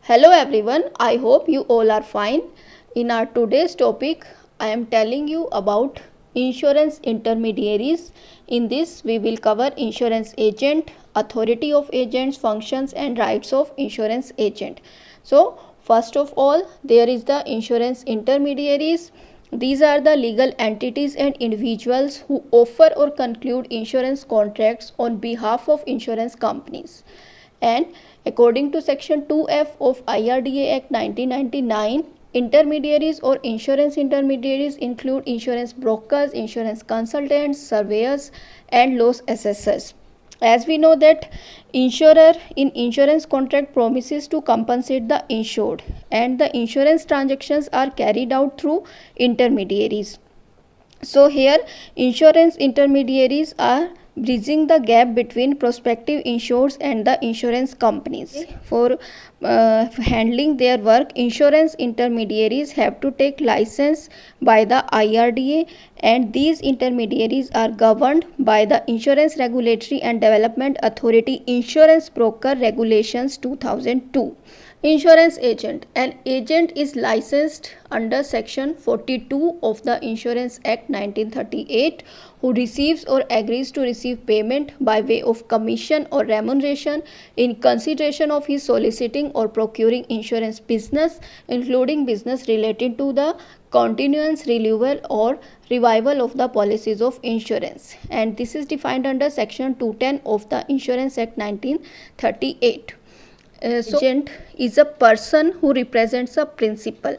Hello everyone, I hope you all are fine. In our today's topic, I am telling you about insurance intermediaries. In this, we will cover insurance agent, authority of agents, functions and rights of insurance agent. So, first of all, there is the insurance intermediaries. These are the legal entities and individuals who offer or conclude insurance contracts on behalf of insurance companies. And according to section 2F of IRDA Act 1999, intermediaries or insurance intermediaries include insurance brokers, insurance consultants, surveyors and loss assessors. As we know that insurer in insurance contract promises to compensate the insured, and the insurance transactions are carried out through intermediaries. So here insurance intermediaries are bridging the gap between prospective insureds and the insurance companies. For handling their work, insurance intermediaries have to take license by the IRDA, and these intermediaries are governed by the Insurance Regulatory and Development Authority Insurance Broker Regulations 2002. Insurance agent. An agent is licensed under section 42 of the Insurance Act 1938 who receives or agrees to receive payment by way of commission or remuneration in consideration of his soliciting or procuring insurance business, including business related to the continuance, renewal or revival of the policies of insurance, and this is defined under section 210 of the Insurance Act 1938. So agent is a person who represents a principal,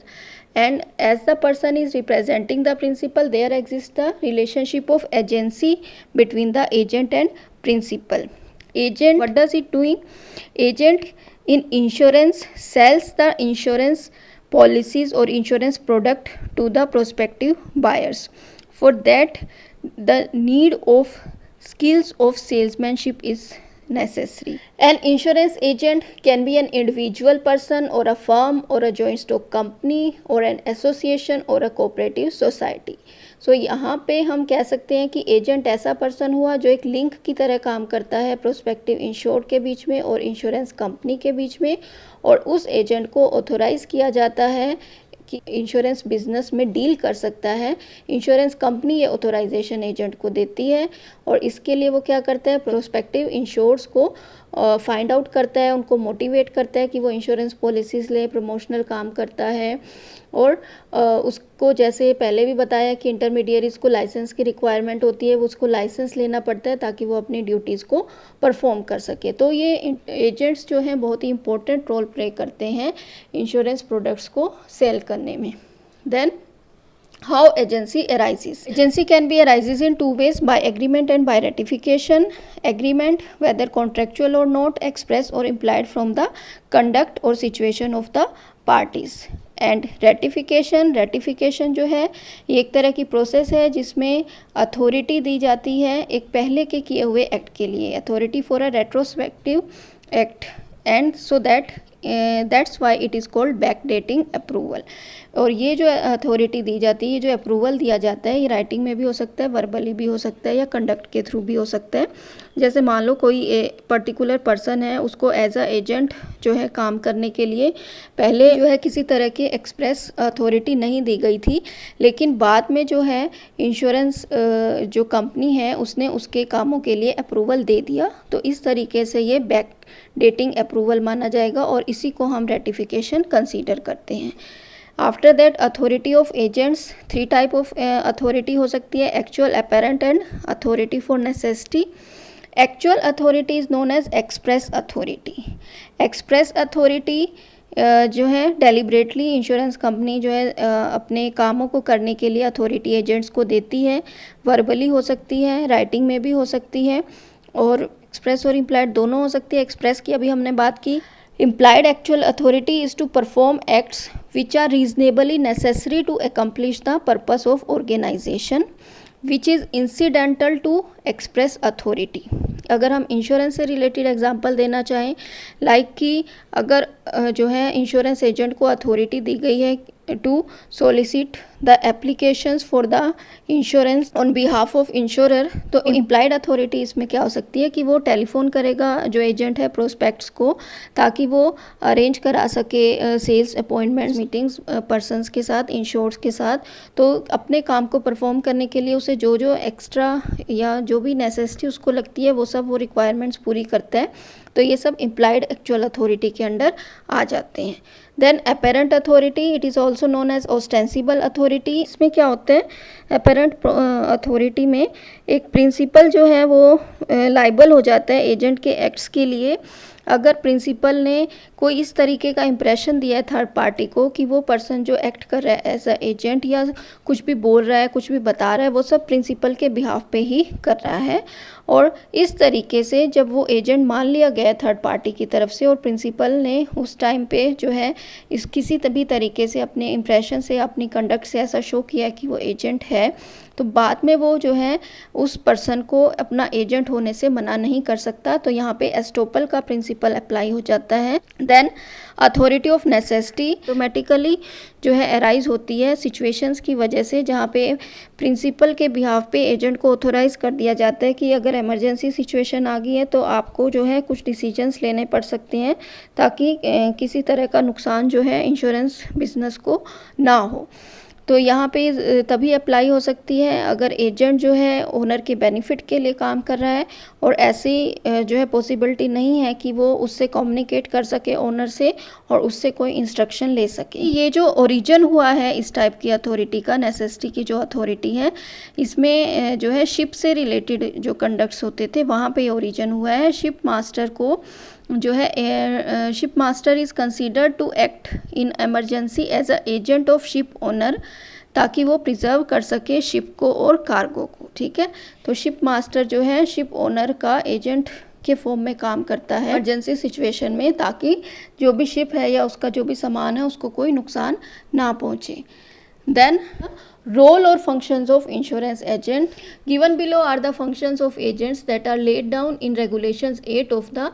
and as the person is representing the principal, there exists the relationship of agency between the agent and principal. Agent, what does it doing? Agent in insurance sells the insurance policies or insurance product to the prospective buyers. For that, the need of skills of salesmanship is necessary. An insurance agent can be an individual person or a firm or a joint stock company or an association or a cooperative society. So यहाँ पे हम कह सकते हैं कि agent ऐसा person हुआ जो एक लिंक की तरह काम करता है प्रोस्पेक्टिव इंश्योर्ड के बीच में और इंश्योरेंस कंपनी के बीच में, और उस एजेंट को ऑथोराइज किया जाता है कि इंश्योरेंस बिजनेस में डील कर सकता है। इंश्योरेंस कंपनी ये ऑथोराइजेशन एजेंट को देती है, और इसके लिए वो क्या करता है, प्रोस्पेक्टिव इंश्योर्स को फाइंड आउट करता है, उनको मोटिवेट करता है कि वो इंश्योरेंस पॉलिसीज़ ले, प्रमोशनल काम करता है। और उसको जैसे पहले भी बताया कि इंटरमीडियरीज को लाइसेंस की रिक्वायरमेंट होती है, वो उसको लाइसेंस लेना पड़ता है ताकि वो अपनी ड्यूटीज़ को परफॉर्म कर सके। तो ये एजेंट्स जो हैं बहुत ही इंपॉर्टेंट रोल प्ले करते हैं इंश्योरेंस प्रोडक्ट्स को सेल करने में। Then how agency arises. Agency can be arises in two ways, by agreement and by ratification. Agreement, whether contractual or not, express or implied from the conduct or situation of the parties. And ratification जो है ये एक तरह की process है जिसमें authority दी जाती है एक पहले के किए हुए एक्ट के लिए, authority for a retrospective act, and so that's why it is called back dating approval. और ये जो अथॉरिटी दी जाती है, जो अप्रूवल दिया जाता है, ये राइटिंग में भी हो सकता है, वर्बली भी हो सकता है, या कंडक्ट के थ्रू भी हो सकता है। जैसे मान लो कोई पर्टिकुलर पर्सन है, उसको एज अ एजेंट जो है काम करने के लिए पहले जो है किसी तरह की एक्सप्रेस अथॉरिटी नहीं दी गई थी, लेकिन बाद में जो है इंश्योरेंस जो कंपनी है उसने उसके कामों के लिए अप्रूवल दे दिया, तो इस तरीके से ये बैक डेटिंग अप्रूवल माना जाएगा और इसी को हम रेटिफिकेशन कंसीडर करते हैं। After that authority of agents, three type of authority हो सकती है, actual, apparent and authority for necessity. Actual authority is known as express authority. Express authority जो है डेलिब्रेटली इंश्योरेंस कंपनी जो है अपने कामों को करने के लिए अथॉरिटी एजेंट्स को देती है, वर्बली हो सकती है, राइटिंग में भी हो सकती है, और एक्सप्रेस और इम्प्लाइड दोनों हो सकती है। एक्सप्रेस की अभी हमने बात की। Implied actual authority is to perform acts which are reasonably necessary to accomplish the purpose of organization, which is incidental to express authority. अगर हम इंश्योरेंस से रिलेटेड एग्जांपल देना चाहें, लाइक कि अगर जो है इंश्योरेंस एजेंट को अथॉरिटी दी गई है to solicit the applications for the insurance on behalf of insurer। तो implied authority इसमें क्या हो सकती है कि वो टेलीफोन करेगा जो एजेंट है प्रोस्पेक्ट्स को, ताकि वो अरेंज करा सके सेल्स अपॉइंटमेंट्स मीटिंग्स पर्सनस के साथ, इंश्योर्स के साथ। तो अपने काम को परफॉर्म करने के लिए उसे जो जो एक्स्ट्रा या जो भी नेसेसिटी उसको लगती है वो सब वो रिक्वायरमेंट्स पूरी करता है। तो ये सब इम्प्लाइड एक्चुअल अथॉरिटी के अंडर आ जाते हैं। Then apparent authority, it is also known as ostensible authority. इसमें क्या होता है, अपेरेंट अथॉरिटी में एक प्रिंसिपल जो है वो लाइबल हो जाता है एजेंट के एक्ट्स के लिए अगर प्रिंसिपल ने कोई इस तरीके का इम्प्रेशन दिया है थर्ड पार्टी को कि वो पर्सन जो एक्ट कर रहा है एज अ एजेंट या कुछ भी बोल रहा है, कुछ भी बता रहा है, वो सब प्रिंसिपल के बिहाफ पे ही कर रहा है। और इस तरीके से जब वो एजेंट मान लिया गया थर्ड पार्टी की तरफ से और प्रिंसिपल ने उस टाइम पे जो है इस किसी भी तरीके से अपने इम्प्रेशन से, अपनी कंडक्ट से ऐसा शो किया कि वो एजेंट है, तो बाद में वो जो है उस पर्सन को अपना एजेंट होने से मना नहीं कर सकता। तो यहाँ पे एस्टोपल का प्रिंसिपल अप्लाई हो जाता है। Then authority of necessity automatically जो है अराइज होती है सिचुएशंस की वजह से, जहाँ पे प्रिंसिपल के बिहाफ पे एजेंट को ऑथोराइज कर दिया जाता है कि अगर इमरजेंसी सिचुएशन आ गई है तो आपको जो है कुछ डिसीजंस लेने पड़ सकते हैं ताकि किसी तरह का नुकसान जो है इंश्योरेंस बिजनेस को ना हो। तो यहाँ पे तभी अप्लाई हो सकती है अगर एजेंट जो है ओनर के बेनिफिट के लिए काम कर रहा है और ऐसी जो है पॉसिबिलिटी नहीं है कि वो उससे कम्युनिकेट कर सके ओनर से और उससे कोई इंस्ट्रक्शन ले सके। ये जो ओरिजिन हुआ है इस टाइप की अथॉरिटी का, नेसेसिटी की जो अथॉरिटी है, इसमें जो है शिप से रिलेटेड जो कंडक्ट्स होते थे वहाँ पे ओरिजिन हुआ है। शिप मास्टर को जो है ship master is considered to act in emergency as a agent of ship owner, ताकि वो प्रिजर्व कर सके शिप को और कार्गो को। ठीक है, तो शिप मास्टर जो है शिप ओनर का एजेंट के फॉर्म में काम करता है इमरजेंसी सिचुएशन में, ताकि जो भी शिप है या उसका जो भी सामान है उसको कोई नुकसान ना पहुंचे। Then role or functions of insurance agent, given below are the functions of agents that are laid down in regulations 8 of the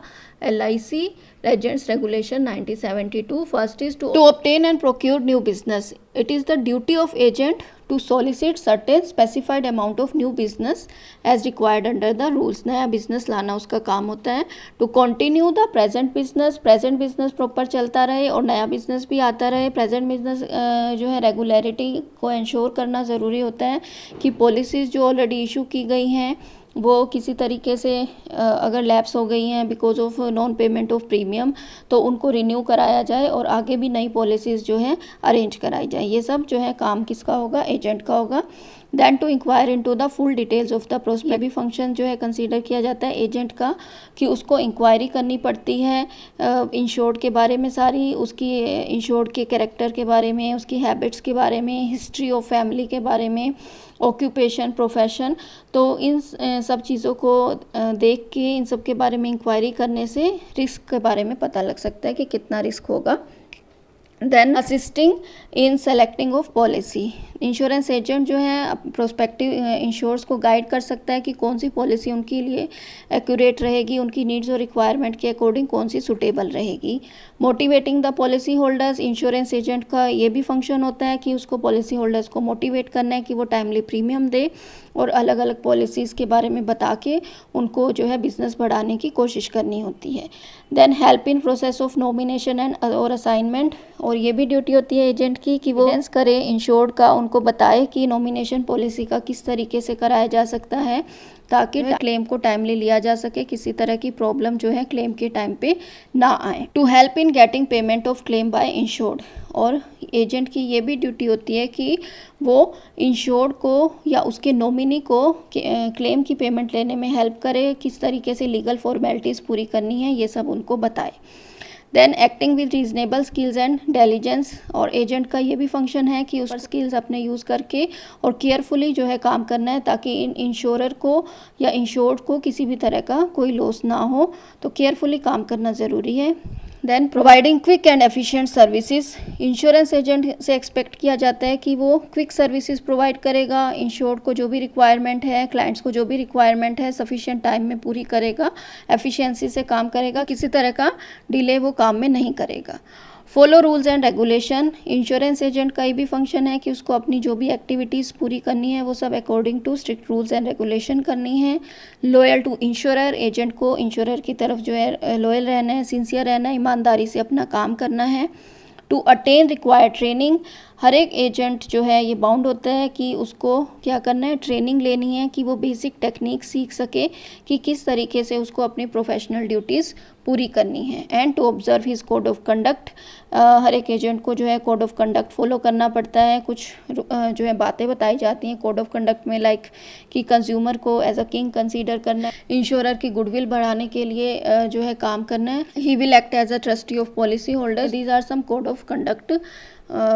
LIC Agents Regulation 1972. First is to obtain and procure new business. It is the duty of agent to solicit certain specified amount of new business as required under the rules. नया business लाना उसका काम होता है। To continue the present business, present business proper चलता रहे और नया बिजनेस भी आता रहे। present business जो है रेगुलरिटी को इंश्योर करना ज़रूरी होता है कि पॉलिसीज़ जो ऑलरेडी इशू की गई हैं वो किसी तरीके से अगर लैप्स हो गई हैं because of non payment of premium, तो उनको रिन्यू कराया जाए और आगे भी नई पॉलिसीज़ जो हैं अरेंज कराई जाए। ये सब जो है काम किसका होगा, एजेंट का होगा। Then to inquire into the full details of the prospect, भी फंक्शन जो है कंसीडर किया जाता है एजेंट का कि उसको इंक्वायरी करनी पड़ती है इंश्योर्ड के बारे में सारी, उसकी इंश्योर्ड के कैरेक्टर के बारे में, उसकी हैबिट्स के बारे में, हिस्ट्री ऑफ फैमिली के बारे में, ऑक्यूपेशन, प्रोफेशन। तो इन सब चीज़ों को देख के इन सब के बारे में इंक्वायरी करने से रिस्क के बारे में पता लग सकता है कि कितना रिस्क होगा। Then assisting in selecting of policy, insurance agent जो है प्रोस्पेक्टिव इंश्योर्स को गाइड कर सकता है कि कौन सी पॉलिसी उनके लिए एक्यूरेट रहेगी, उनकी नीड्स और रिक्वायरमेंट के अकॉर्डिंग कौन सी सुटेबल रहेगी। Motivating the policy holders, insurance agent का ये भी फंक्शन होता है कि उसको पॉलिसी होल्डर्स को मोटिवेट करना है कि वो टाइमली प्रीमियम दे और अलग अलग पॉलिसीज़ के बारे में बता के उनको जो है बिजनेस बढ़ाने की कोशिश करनी होती है। Then help in process of nomination and और असाइनमेंट, और ये भी ड्यूटी होती है एजेंट की कि वो करे इंश्योर्ड का, उनको बताए कि नॉमिनेशन पॉलिसी का किस तरीके से कराया जा सकता है ताकि क्लेम को टाइमली लिया जा सके, किसी तरह की प्रॉब्लम जो है क्लेम के टाइम पे ना आए। To help in getting payment of claim by insured, और एजेंट की ये भी ड्यूटी होती है कि वो इंश्योर्ड को या उसके नॉमिनी को क्लेम की पेमेंट लेने में हेल्प करे, किस तरीके से लीगल फॉर्मेलिटीज़ पूरी करनी है ये सब उनको बताए। Then acting with reasonable skills and intelligence, और एजेंट का ये भी फंक्शन है कि उस पर स्किल्स अपने यूज़ करके और केयरफुली जो है काम करना है ताकि इंश्योरर को या इंश्योर्ड को किसी भी तरह का कोई लॉस ना हो, तो केयरफुली काम करना ज़रूरी है। Then providing quick and efficient services, insurance agent से एक्सपेक्ट किया जाता है कि वो क्विक सर्विसेज प्रोवाइड करेगा, इंश्योर्ड को जो भी रिक्वायरमेंट है, क्लाइंट्स को जो भी रिक्वायरमेंट है सफिशिएंट टाइम में पूरी करेगा, एफिशिएंसी से काम करेगा, किसी तरह का डिले वो काम में नहीं करेगा। Follow rules and regulation, insurance agent का ये भी फंक्शन है कि उसको अपनी जो भी एक्टिविटीज़ पूरी करनी है वो सब according to strict rules and regulation करनी है। लॉयल टू इंश्योरर, एजेंट को इंश्योरर की तरफ जो है लॉयल रहना है, सिंसियर रहना है, ईमानदारी से अपना काम करना है। टू अटेन रिक्वायर्ड ट्रेनिंग, हर एक एजेंट जो है ये बाउंड होता है कि उसको क्या करना है, ट्रेनिंग लेनी है कि वो बेसिक टेक्निक सीख सके कि किस तरीके से उसको अपनी प्रोफेशनल ड्यूटीज़ पूरी करनी है। And to observe his code of conduct, हर एक एजेंट को जो है कोड ऑफ कंडक्ट फॉलो करना पड़ता है। कुछ जो है बातें बताई जाती हैं कोड ऑफ कंडक्ट में, लाइक कि कंज्यूमर को एज अ किंग कंसीडर करना है, इंश्योरर की गुडविल बढ़ाने के लिए जो है काम करना है। He will act as a trustee of policy holder. These are some code of conduct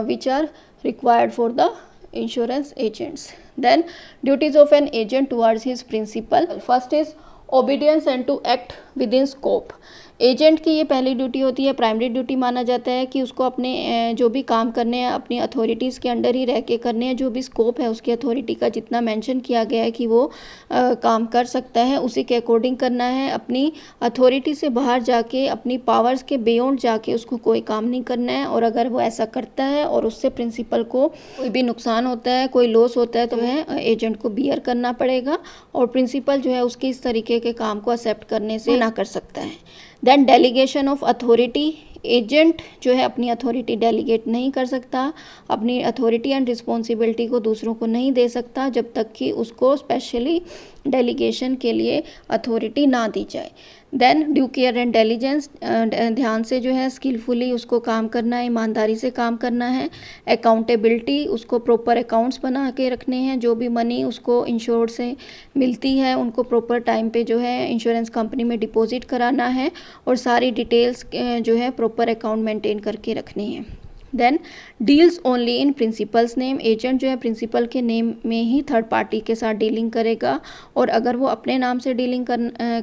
which are required for the insurance agents. Then duties of an agent towards his principal. First is obedience and to act within scope. Agent की ये पहली duty होती है, primary duty माना जाता है कि उसको अपने जो भी काम करने हैं अपनी अथॉरिटीज़ के अंडर ही रह के करने हैं। जो भी स्कोप है उसकी अथॉरिटी का जितना मेंशन किया गया है कि वो काम कर सकता है उसी के अकॉर्डिंग करना है। अपनी अथॉरिटी से बाहर जाके, अपनी पावर्स के बियॉन्ड जाके उसको कोई काम नहीं करना है। और अगर वो ऐसा करता है और उससे प्रिंसिपल को कोई भी नुकसान होता है, कोई लॉस होता है, तो वह एजेंट को बियर करना पड़ेगा और प्रिंसिपल जो है उसके इस तरीके के काम को एक्सेप्ट करने से ना कर सकता है। Then delegation of authority, agent जो है अपनी अथॉरिटी डेलीगेट नहीं कर सकता, अपनी अथॉरिटी एंड रिस्पॉन्सिबिलिटी को दूसरों को नहीं दे सकता जब तक कि उसको स्पेशली डेलीगेशन के लिए अथॉरिटी ना दी जाए। Then due care and diligence, ध्यान से जो है स्किलफुली उसको काम करना है, ईमानदारी से काम करना है। अकाउंटेबिलिटी, उसको प्रॉपर अकाउंट्स बना के रखने हैं, जो भी मनी उसको इंश्योर्ड से मिलती है उनको प्रॉपर टाइम पे जो है इंश्योरेंस कंपनी में डिपॉजिट कराना है और सारी डिटेल्स जो है प्रॉपर अकाउंट मेंटेन करके रखनी है। Then deals only in principal's name, agent जो है प्रिंसिपल के नेम में ही थर्ड पार्टी के साथ डीलिंग करेगा और अगर वो अपने नाम से डीलिंग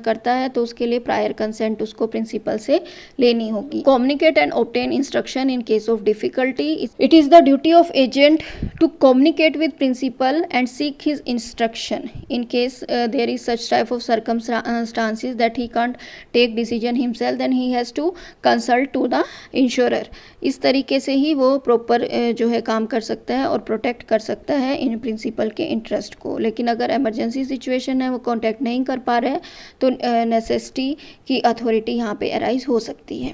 करता है तो उसके लिए प्रायर कंसेंट उसको प्रिंसिपल से लेनी होगी। Communicate and obtain instruction in case of difficulty, it is the duty of agent to communicate with principal and seek his instruction in case there is such type of circumstances that he can't take decision himself, then he has to consult to the insurer। इस तरीके से ही वो proper जो है काम कर सकता है और प्रोटेक्ट कर सकता है इन प्रिंसिपल के इंटरेस्ट को। लेकिन अगर इमरजेंसी सिचुएशन है, वो कॉन्टैक्ट नहीं कर पा रहे हैं, तो नेसेसिटी की अथॉरिटी यहाँ पे अराइज हो सकती है।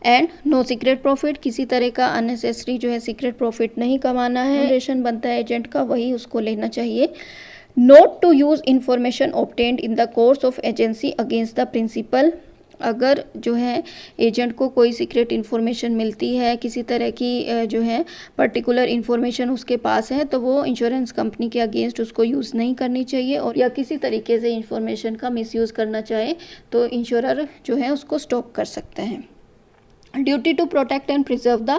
एंड नो सीक्रेट प्रॉफिट, किसी तरह का अननेसेसरी जो है सीक्रेट प्रॉफिट नहीं कमाना है। रेशन बनता है एजेंट का, वही उसको लेना चाहिए। Not to use information obtained in the course of agency against the principal, अगर जो है एजेंट को कोई सीक्रेट इन्फॉर्मेशन मिलती है, किसी तरह की जो है पर्टिकुलर इन्फॉर्मेशन उसके पास है, तो वो इंश्योरेंस कंपनी के अगेंस्ट उसको यूज़ नहीं करनी चाहिए। और या किसी तरीके से इन्फॉर्मेशन का मिसयूज़ करना चाहे तो इंश्योरर जो है उसको स्टॉप कर सकते हैं। Duty to protect and preserve the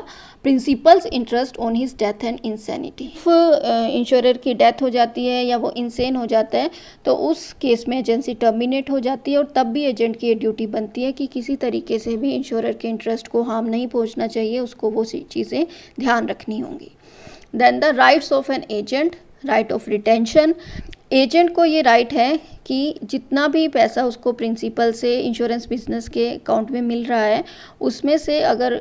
principal's interest on his death and insanity, insurer की डेथ हो जाती है या वो इंसेन हो जाता है तो उस केस में एजेंसी टर्मिनेट हो जाती है और तब भी एजेंट की ये ड्यूटी बनती है कि किसी तरीके से भी इंश्योरर के इंटरेस्ट को हार्म नहीं पहुंचना चाहिए, उसको वो चीज़ें ध्यान रखनी होंगी। Then the rights of an agent, right of retention, agent को ये राइट है कि जितना भी पैसा उसको प्रिंसिपल से इंश्योरेंस बिजनेस के अकाउंट में मिल रहा है उसमें से अगर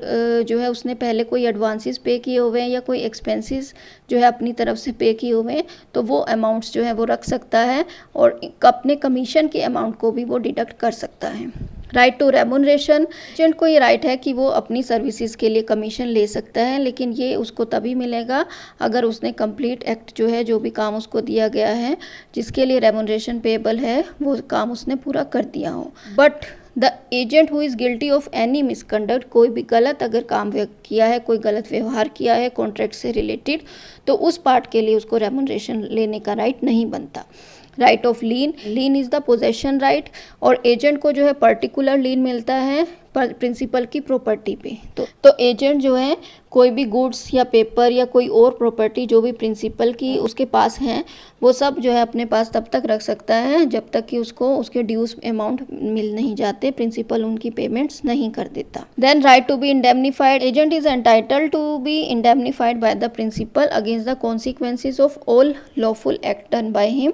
जो है उसने पहले कोई एडवांसेस पे किए हुए हैं या कोई एक्सपेंसेस जो है अपनी तरफ से पे किए हुए हैं तो वो अमाउंट्स जो है वो रख सकता है और अपने कमीशन के अमाउंट को भी वो डिडक्ट कर सकता है। राइट टू रेमुनरेशन, एजेंट को ये राइट है कि वो अपनी सर्विसेज के लिए कमीशन ले सकता है, लेकिन ये उसको तभी मिलेगा अगर उसने कंप्लीट एक्ट जो है, जो भी काम उसको दिया गया है जिसके लिए रेमुनरेशन पेएबल है, वो काम उसने पूरा कर दिया हो। But the agent who is guilty of any misconduct, कोई भी गलत अगर काम किया है, कोई गलत व्यवहार किया है कॉन्ट्रैक्ट से रिलेटेड, तो उस पार्ट के लिए उसको रेमुनरेशन लेने का राइट नहीं बनता। Right of lean, lean is the possession right, और एजेंट को जो है पर्टिकुलर लीन मिलता है प्रिंसिपल की प्रॉपर्टी पे। तो एजेंट जो है कोई भी गुड्स या पेपर या कोई और प्रॉपर्टी जो भी प्रिंसिपल की उसके पास हैं वो सब जो है अपने पास तब तक रख सकता है जब तक कि उसको उसके ड्यूज अमाउंट मिल नहीं जाते, प्रिंसिपल उनकी पेमेंट्स नहीं कर देता। Then right to be indemnified, agent is entitled to be indemnified by the principal against the consequences of all lawful act done by him.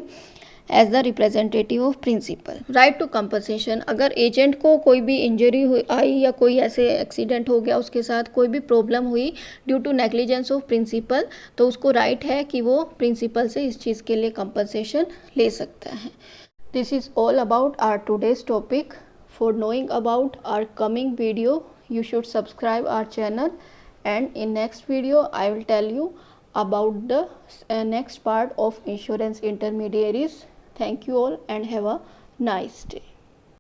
As the representative of principal. Right to compensation, अगर agent को कोई भी injury आई या कोई ऐसे accident हो गया, उसके साथ कोई भी प्रॉब्लम हुई due to negligence of principal, तो उसको राइट है कि वो प्रिंसिपल से इस चीज़ के लिए कंपनसेशन ले सकता है। This is all about our today's topic. For knowing about our coming video, you should subscribe our channel, and in next video I will tell you about the next part of insurance intermediaries. Thank you all and have a nice day.